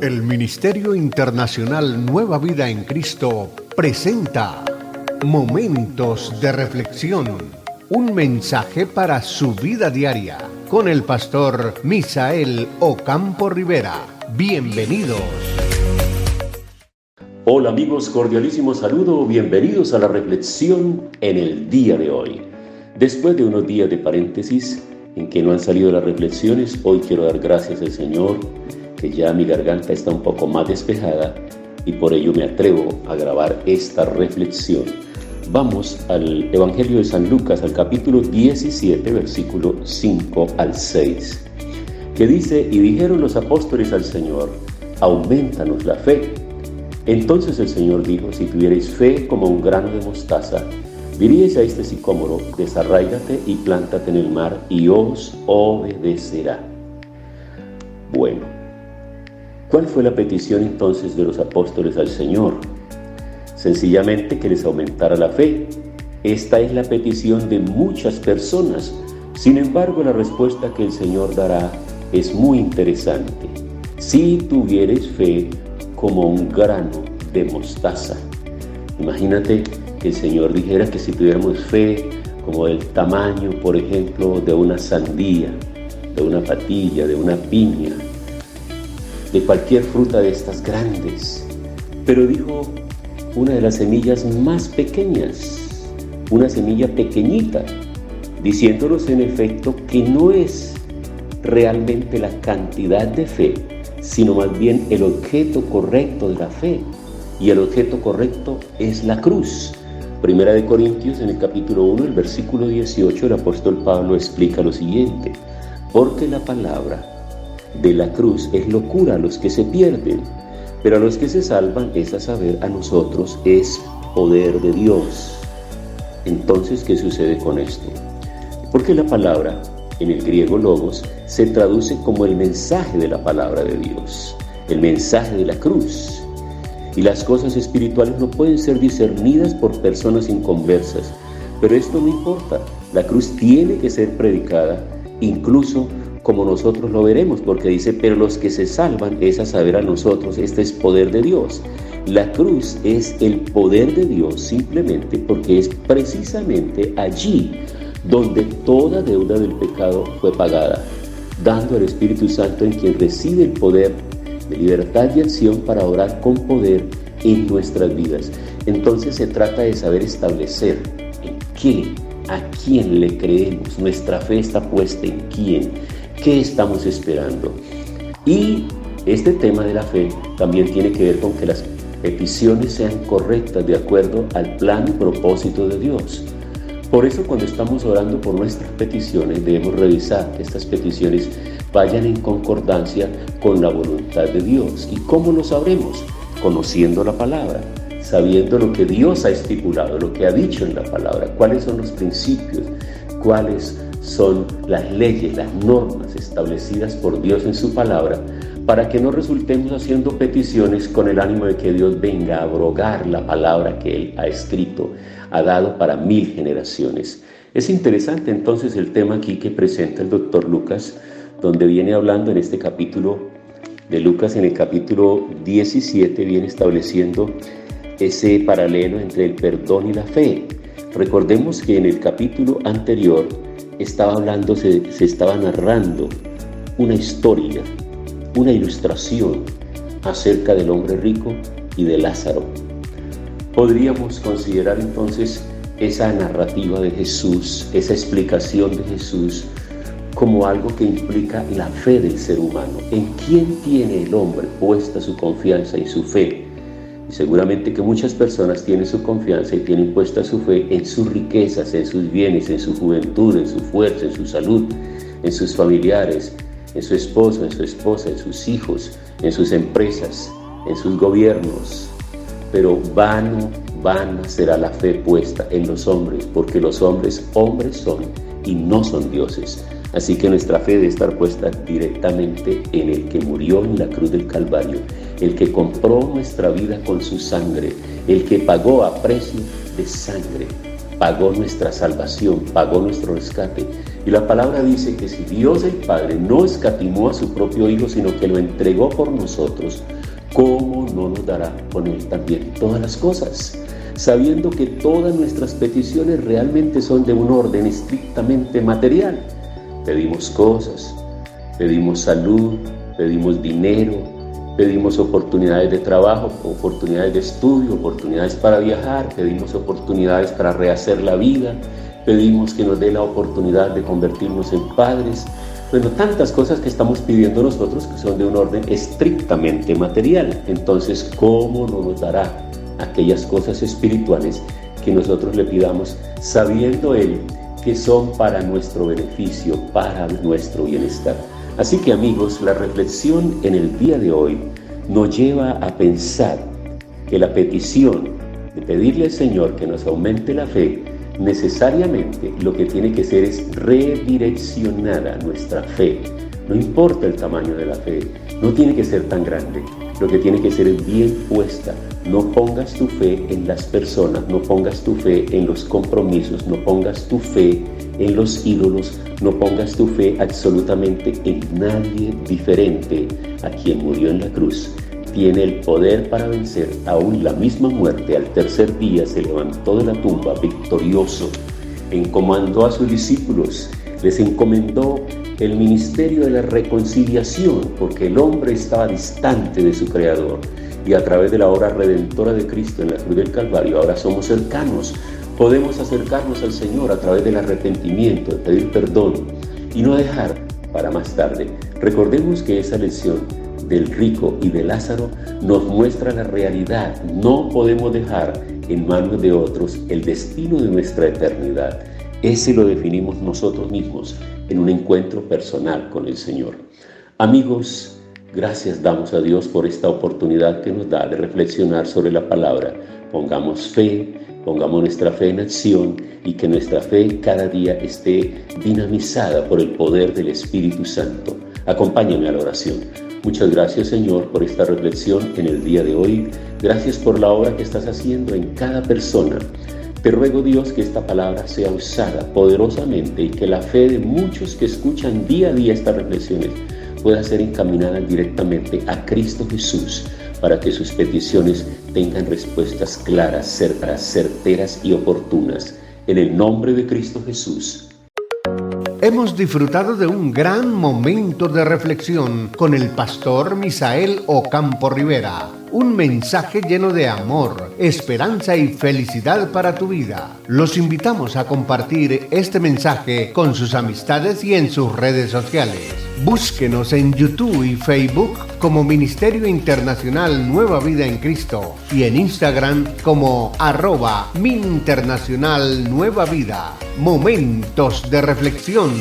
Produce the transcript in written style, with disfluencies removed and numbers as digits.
El Ministerio Internacional Nueva Vida en Cristo presenta Momentos de Reflexión, un mensaje para su vida diaria, con el pastor Misael Ocampo Rivera. Bienvenidos. Hola amigos, cordialísimo saludo, bienvenidos a la reflexión en el día de hoy. Después de unos días de paréntesis en que no han salido las reflexiones, hoy quiero dar gracias al Señor, que ya mi garganta está un poco más despejada y por ello me atrevo a grabar esta reflexión. Vamos al Evangelio de San Lucas, al capítulo 17, versículo 5 al 6, que dice: Y dijeron los apóstoles al Señor, aumentanos la fe. Entonces el Señor dijo: Si tuvierais fe como un grano de mostaza, diríais a este sicómoro, desarráigate y plántate en el mar, y os obedecerá. Bueno, ¿cuál fue la petición entonces de los apóstoles al Señor? Sencillamente que les aumentara la fe. Esta es la petición de muchas personas. Sin embargo, la respuesta que el Señor dará es muy interesante. Si tuvieres fe como un grano de mostaza. Imagínate que el Señor dijera que si tuviéramos fe como del tamaño, por ejemplo, de una sandía, de una patilla, de una piña, de cualquier fruta de estas grandes. Pero dijo una de las semillas más pequeñas, una semilla pequeñita, diciéndonos en efecto que no es realmente la cantidad de fe, sino más bien el objeto correcto de la fe. Y el objeto correcto es la cruz. Primera de Corintios, en el capítulo 1, el versículo 18, el apóstol Pablo explica lo siguiente: porque la palabra de la cruz es locura a los que se pierden, pero a los que se salvan, es a saber, a nosotros, es poder de Dios. Entonces, ¿qué sucede con esto? Porque la palabra, en el griego logos, se traduce como el mensaje de la palabra de Dios, el mensaje de la cruz. Y las cosas espirituales no pueden ser discernidas por personas inconversas, pero esto no importa. La cruz tiene que ser predicada, incluso como nosotros lo veremos, porque dice: pero los que se salvan, es a saber, a nosotros, este es poder de Dios. La cruz es el poder de Dios simplemente porque es precisamente allí donde toda deuda del pecado fue pagada, dando al Espíritu Santo, en quien reside el poder de libertad y acción para orar con poder en nuestras vidas. Entonces se trata de saber establecer en qué, a quién le creemos. Nuestra fe está puesta en quién, qué estamos esperando. Y este tema de la fe también tiene que ver con que las peticiones sean correctas de acuerdo al plan y propósito de Dios. Por eso, cuando estamos orando por nuestras peticiones, debemos revisar que estas peticiones vayan en concordancia con la voluntad de Dios. ¿Y cómo lo sabremos? Conociendo la palabra, sabiendo lo que Dios ha estipulado, lo que ha dicho en la palabra, cuáles son los principios, cuáles son las leyes, las normas establecidas por Dios en su palabra, para que no resultemos haciendo peticiones con el ánimo de que Dios venga a abrogar la palabra que Él ha escrito, ha dado para 1000 generaciones. Es interesante entonces el tema aquí que presenta el doctor Lucas, donde viene hablando en este capítulo de Lucas, en el capítulo 17, viene estableciendo ese paralelo entre el perdón y la fe. Recordemos que en el capítulo anterior estaba hablando, se estaba narrando una historia, una ilustración acerca del hombre rico y de Lázaro. Podríamos considerar entonces esa narrativa de Jesús, esa explicación de Jesús, como algo que implica la fe del ser humano. ¿En quién tiene el hombre puesta su confianza y su fe? Y seguramente que muchas personas tienen su confianza y tienen puesta su fe en sus riquezas, en sus bienes, en su juventud, en su fuerza, en su salud, en sus familiares, en su esposo, en su esposa, en sus hijos, en sus empresas, en sus gobiernos. Pero vana será la fe puesta en los hombres, porque los hombres son y no son dioses. Así que nuestra fe debe estar puesta directamente en el que murió en la cruz del Calvario, el que compró nuestra vida con su sangre, el que pagó a precio de sangre, pagó nuestra salvación, pagó nuestro rescate, Y la palabra dice que si Dios el Padre no escatimó a su propio Hijo, sino que lo entregó por nosotros, ¿cómo no nos dará con Él también todas las cosas? Sabiendo que todas nuestras peticiones realmente son de un orden estrictamente material. Pedimos cosas, pedimos salud, pedimos dinero, pedimos oportunidades de trabajo, oportunidades de estudio, oportunidades para viajar, pedimos oportunidades para rehacer la vida, pedimos que nos dé la oportunidad de convertirnos en padres. Bueno, tantas cosas que estamos pidiendo nosotros que son de un orden estrictamente material. Entonces, ¿cómo no nos dará aquellas cosas espirituales que nosotros le pidamos, sabiendo Él que son para nuestro beneficio, para nuestro bienestar? Así que, amigos, la reflexión en el día de hoy nos lleva a pensar que la petición de pedirle al Señor que nos aumente la fe, necesariamente lo que tiene que ser es redireccionar nuestra fe. No importa el tamaño de la fe, no tiene que ser tan grande. Lo que tiene que ser es bien puesta. No pongas tu fe en las personas, no pongas tu fe en los compromisos, no pongas tu fe en los ídolos, no pongas tu fe absolutamente en nadie diferente a quien murió en la cruz. Tiene el poder para vencer aún la misma muerte. Al tercer día se levantó de la tumba victorioso, encomendó a sus discípulos, les encomendó el ministerio de la reconciliación, porque el hombre estaba distante de su Creador, y a través de la obra redentora de Cristo en la cruz del Calvario ahora somos cercanos. Podemos acercarnos al Señor a través del arrepentimiento, de pedir perdón y no dejar para más tarde. Recordemos que esa lección del rico y de Lázaro nos muestra la realidad. No podemos dejar en manos de otros el destino de nuestra eternidad. Ese lo definimos nosotros mismos en un encuentro personal con el Señor. Amigos, gracias damos a Dios por esta oportunidad que nos da de reflexionar sobre la palabra. Pongamos fe, pongamos nuestra fe en acción y que nuestra fe cada día esté dinamizada por el poder del Espíritu Santo. Acompáñame a la oración. Muchas gracias, Señor, por esta reflexión en el día de hoy. Gracias por la obra que estás haciendo en cada persona. Te ruego, Dios, que esta palabra sea usada poderosamente y que la fe de muchos que escuchan día a día estas reflexiones pueda ser encaminada directamente a Cristo Jesús, para que sus peticiones tengan respuestas claras, certeras y oportunas. En el nombre de Cristo Jesús. Hemos disfrutado de un gran momento de reflexión con el pastor Misael Ocampo Rivera. Un mensaje lleno de amor, esperanza y felicidad para tu vida. Los invitamos a compartir este mensaje con sus amistades y en sus redes sociales. Búsquenos en YouTube y Facebook como Ministerio Internacional Nueva Vida en Cristo y en Instagram como @MinInternacional Nueva Vida. Momentos de reflexión.